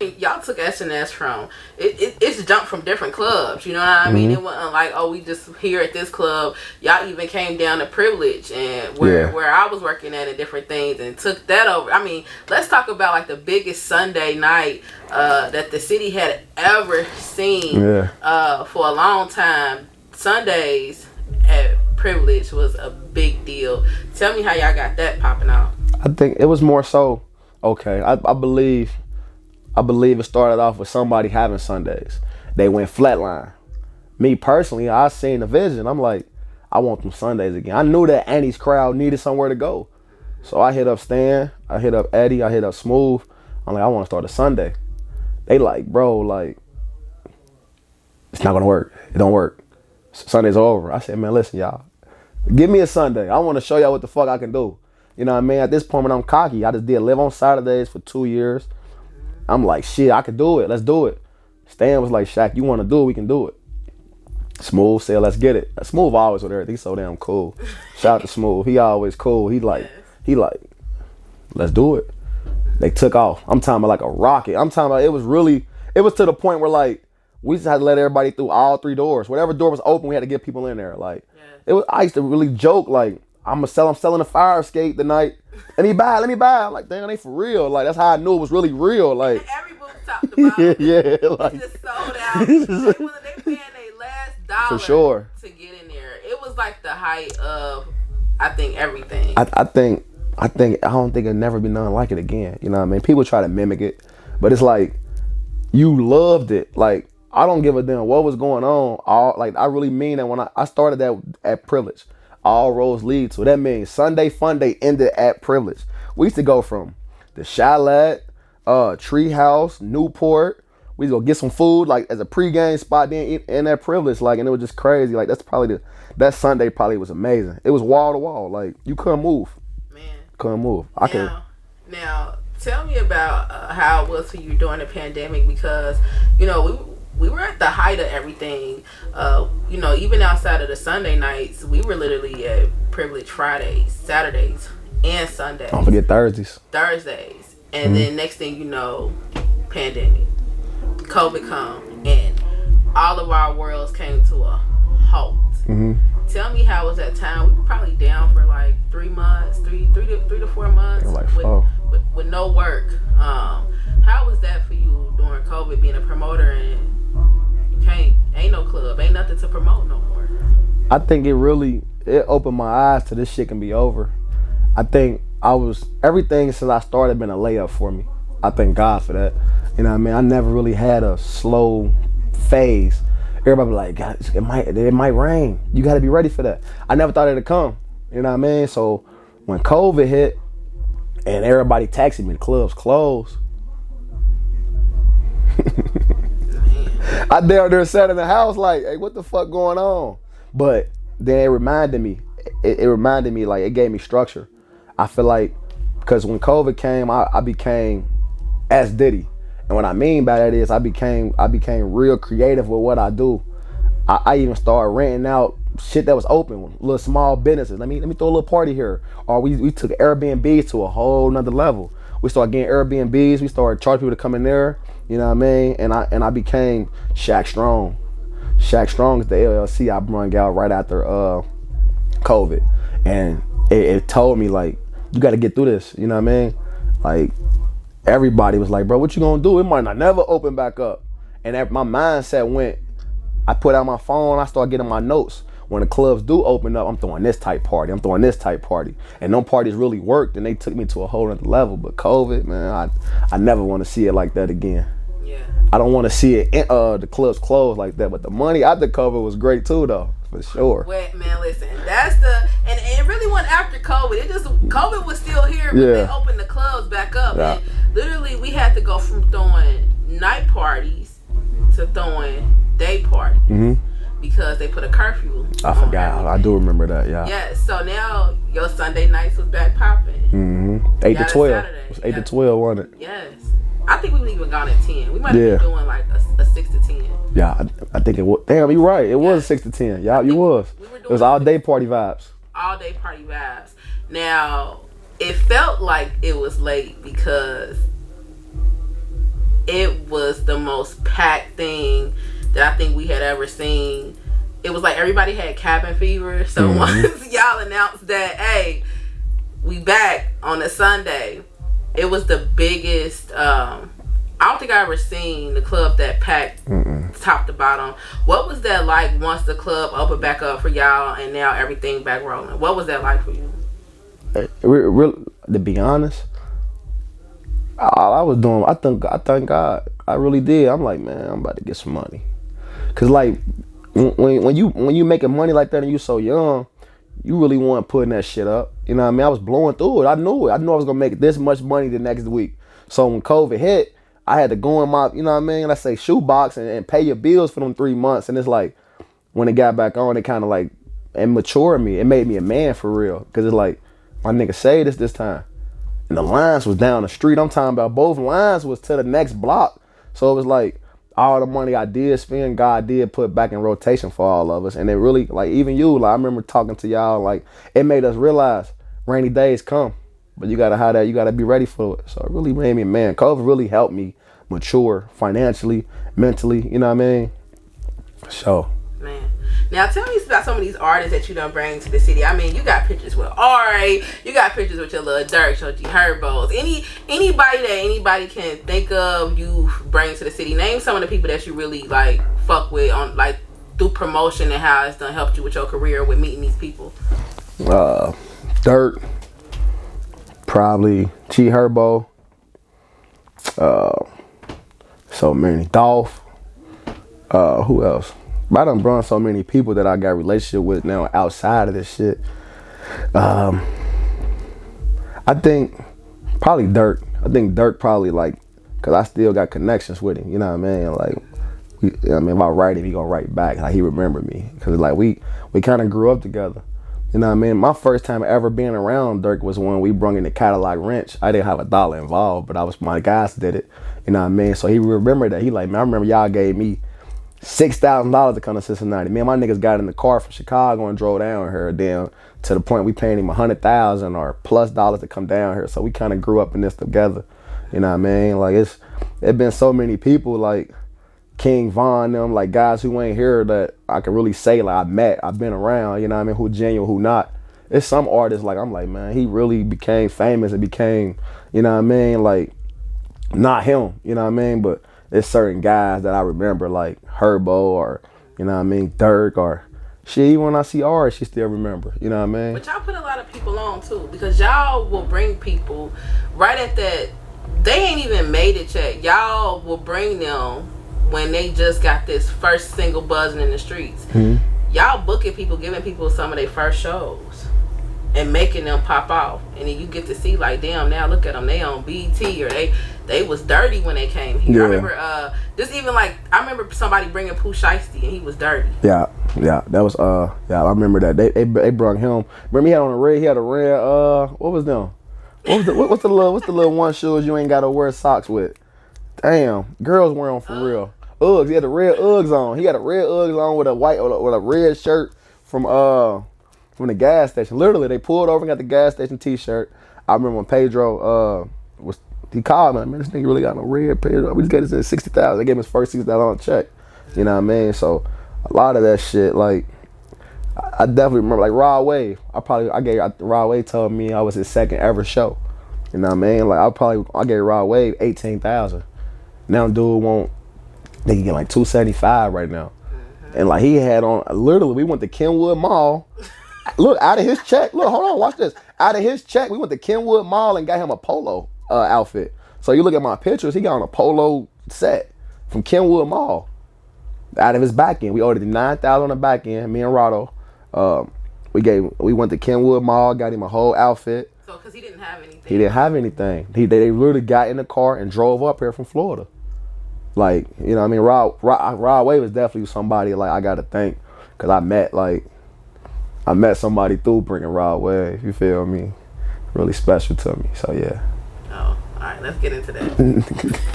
mean, y'all took SNS from it's jumped from different clubs. You know what I mean? It wasn't like, oh, we just here at this club. Y'all even came down to Privilege and where I was working at and different things and took that over. I mean, let's talk about like the biggest Sunday night that the city had ever seen for a long time. Sundays at Privilege was a big deal. Tell me how y'all got that popping off. I think it was more so. Okay, I believe it started off with somebody having Sundays. They went flatline. Me personally, I seen the vision. I'm like, I want them Sundays again. I knew that Annie's crowd needed somewhere to go. So I hit up Stan, I hit up Eddie, I hit up Smooth. I'm like, I want to start a Sunday. They like, bro, like, it's not going to work. It don't work. Sunday's over. I said, man, listen, y'all. Give me a Sunday. I want to show y'all what the fuck I can do. You know what I mean? At this point, when I'm cocky, I just did live on Saturdays for 2 years. I'm like, shit, I can do it. Let's do it. Stan was like, Shaq, you want to do it? We can do it. Smooth said, let's get it. Smooth always with everything. He's so damn cool. Shout out to Smooth. He always cool. He like, let's do it. They took off. I'm talking about like a rocket. I'm talking about it was to the point where like, we just had to let everybody through all 3 doors. Whatever door was open, we had to get people in there. Like, I used to really joke like, I'm selling a fire escape tonight. Let me buy. I'm like, damn, they for real. Like, that's how I knew it was really real. Like, every booth talked about it. Like, it just sold out. They paying their last dollar for sure to get in there. It was like the height of, I think, everything. I don't think it'll never be nothing like it again. You know what I mean? People try to mimic it, but it's like, you loved it. Like, I don't give a damn what was going on. I really mean that when I started that at Privilege. All roads lead to. That means Sunday Fun Day ended at Privilege. We used to go from the Chalet, Treehouse, Newport. We used to go get some food, like as a pregame spot, then eat in that Privilege, like, and it was just crazy. Like that Sunday probably was amazing. It was wall to wall, like you couldn't move. Man, couldn't move. Now, tell me about how it was for you during the pandemic, because you know we were at the height of everything. You know, even outside of the Sunday nights, we were literally at Privilege Fridays, Saturdays, and Sundays. Don't forget Thursdays. And then next thing you know, pandemic, COVID come, and all of our worlds came to a halt. Tell me how was that time? We were probably down for like 3 months, three to 4 months, like, with no work. How was that for you during COVID, being a promoter and ain't no club, ain't nothing to promote no more? I think it opened my eyes to this shit can be over. I think everything since I started been a layup for me. I thank God for that. You know what I mean? I never really had a slow phase. Everybody be like, God, it might rain. You got to be ready for that. I never thought it'd come. You know what I mean? So when COVID hit and everybody texted me, the clubs closed. I there sat in the house like, hey, what the fuck going on? But then it reminded me. It reminded me, like, it gave me structure. I feel like, because when COVID came, I became as Diddy. And what I mean by that is I became real creative with what I do. I even started renting out shit that was open, little small businesses. Let me throw a little party here. Or we took Airbnbs to a whole nother level. We started getting Airbnbs. We started charging people to come in there. You know what I mean? And I became Shaq Strong. Shaq Strong is the LLC I brung out right after COVID. And it told me, like, you got to get through this. You know what I mean? Like, everybody was like, bro, what you gonna do? It might not never open back up. And my mindset went, I put out my phone, I started getting my notes. When the clubs do open up, I'm throwing this type party. I'm throwing this type party. And them parties really worked, and they took me to a whole other level. But COVID, man, I never want to see it like that again. Yeah. I don't want to see it the clubs closed like that. But the money out the cover was great too, though, for sure. Wait, man, listen. That's and it really wasn't after COVID. COVID was still here, but they opened the clubs back up. Yeah. And literally, we had to go from throwing night parties to throwing day parties. Mm-hmm. Because they put a curfew. I forgot. I do remember that. Yeah. Yeah. So now your Sunday nights was back popping. Mm-hmm. 8 to 12. It was 8 to 12, wasn't it? Yes. I think we even gone at 10. We might have been doing like a 6 to 10. Yeah, I think it was. Damn, you're right. It was 6 to 10. Yeah, you was. It was all day party vibes. All day party vibes. Now, it felt like it was late because it was the most packed thing that I think we had ever seen. It was like everybody had cabin fever. So once y'all announced that, hey, we back on a Sunday, it was the biggest. I don't think I ever seen the club that packed top to bottom. What was that like once the club opened back up for y'all and now everything back rolling? What was that like for you? To be honest, all I was doing, I thank God, I really did. I'm like, man, I'm about to get some money, cause like when you making money like that and you so young, you really want putting that shit up. You know what I mean? I was blowing through it. I knew it. I knew I was gonna make this much money the next week. So when COVID hit, I had to go in my, you know what I mean? Let's say shoebox and pay your bills for them 3 months. And it's like, when it got back on, it kind of like, it matured me. It made me a man for real. Cause it's like, my nigga say this time. And the lines was down the street. I'm talking about both lines was to the next block. So it was like, all the money I did spend, God did put back in rotation for all of us. And it really, like, even you, like, I remember talking to y'all, like, it made us realize rainy days come, but you gotta have that, you gotta be ready for it. So it really made me a man. COVID really helped me mature financially, mentally, you know what I mean? So. Man. Now tell me about some of these artists that you done bring to the city. I mean, you got pictures with Ari, you got pictures with your Lil Durk, your G Herbos. Anybody that anybody can think of you bring to the city. Name some of the people that you really like fuck with on like through promotion and how it's done helped you with your career with meeting these people. Durk, probably G Herbo, so many. Dolph, who else? I done brought so many people that I got a relationship with now outside of this shit. I think probably Durk. I think Durk probably like, cause I still got connections with him. You know what I mean? Like, if I write him, he gonna write back. Like he remember me, cause like we kind of grew up together. You know what I mean? My first time ever being around Durk was when we brung in the Cadillac wrench. I didn't have a dollar involved, but my guys did it. You know what I mean? So he remembered that. He like, man, I remember y'all gave me $6,000 to come to Cincinnati. Me and my niggas got in the car from Chicago and drove down here, down to the point we paying him $100,000 or plus dollars to come down here. So we kind of grew up in this together. You know what I mean? Like it been so many people like King Von, them like guys who ain't here that I can really say like I've been around. You know what I mean? Who genuine, who not. It's some artists like I'm like, man, he really became famous and became, you know what I mean? Like not him. You know what I mean? But there's certain guys that I remember like Herbo or, you know what I mean, Durk or shit. Even when I see Ari, she still remember. You know what I mean? But y'all put a lot of people on too, because y'all will bring people right at that. They ain't even made it yet. Y'all will bring them when they just got this first single buzzing in the streets. Y'all booking people, giving people some of their first shows and making them pop off. And then you get to see like, damn, now look at them. They on BT or they was dirty when they came here. Yeah. I remember just even like I remember somebody bringing Pooh Shiesty and he was dirty. Yeah, that was I remember that they brought him. Remember he had a red what was them? What's the little one shoes you ain't gotta wear socks with? Damn, girls wear them for real. Uggs. He had the red Uggs on. He had a red Uggs on with a red shirt from the gas station. Literally, they pulled over and got the gas station T-shirt. I remember when Pedro he called me, man, this nigga really got no red Pedro. We just got this at $60,000. They gave him his first $60,000 check. You know what I mean? So a lot of that shit, like I definitely remember, like Rod Wave. Rod Wave told me I was his second ever show. You know what I mean? Like I gave Rod Wave $18,000. Now dude they can get like $275 right now. And like he had on, literally we went to Kenwood Mall. Look, out of his check, look, hold on, watch this. Out of his check, we went to Kenwood Mall and got him a polo outfit. So you look at my pictures, he got on a polo set from Kenwood Mall. Out of his back end. We ordered $9,000 on the back end, me and Rado. We went to Kenwood Mall, got him a whole outfit. So, because he didn't have anything. He didn't have anything. They literally got in the car and drove up here from Florida. Like, you know what I mean? Rod Wave is definitely somebody like I got to thank. Because I met somebody through bringing Rod Wave. You feel me? Really special to me. So, yeah. Oh, all right. Let's get into that.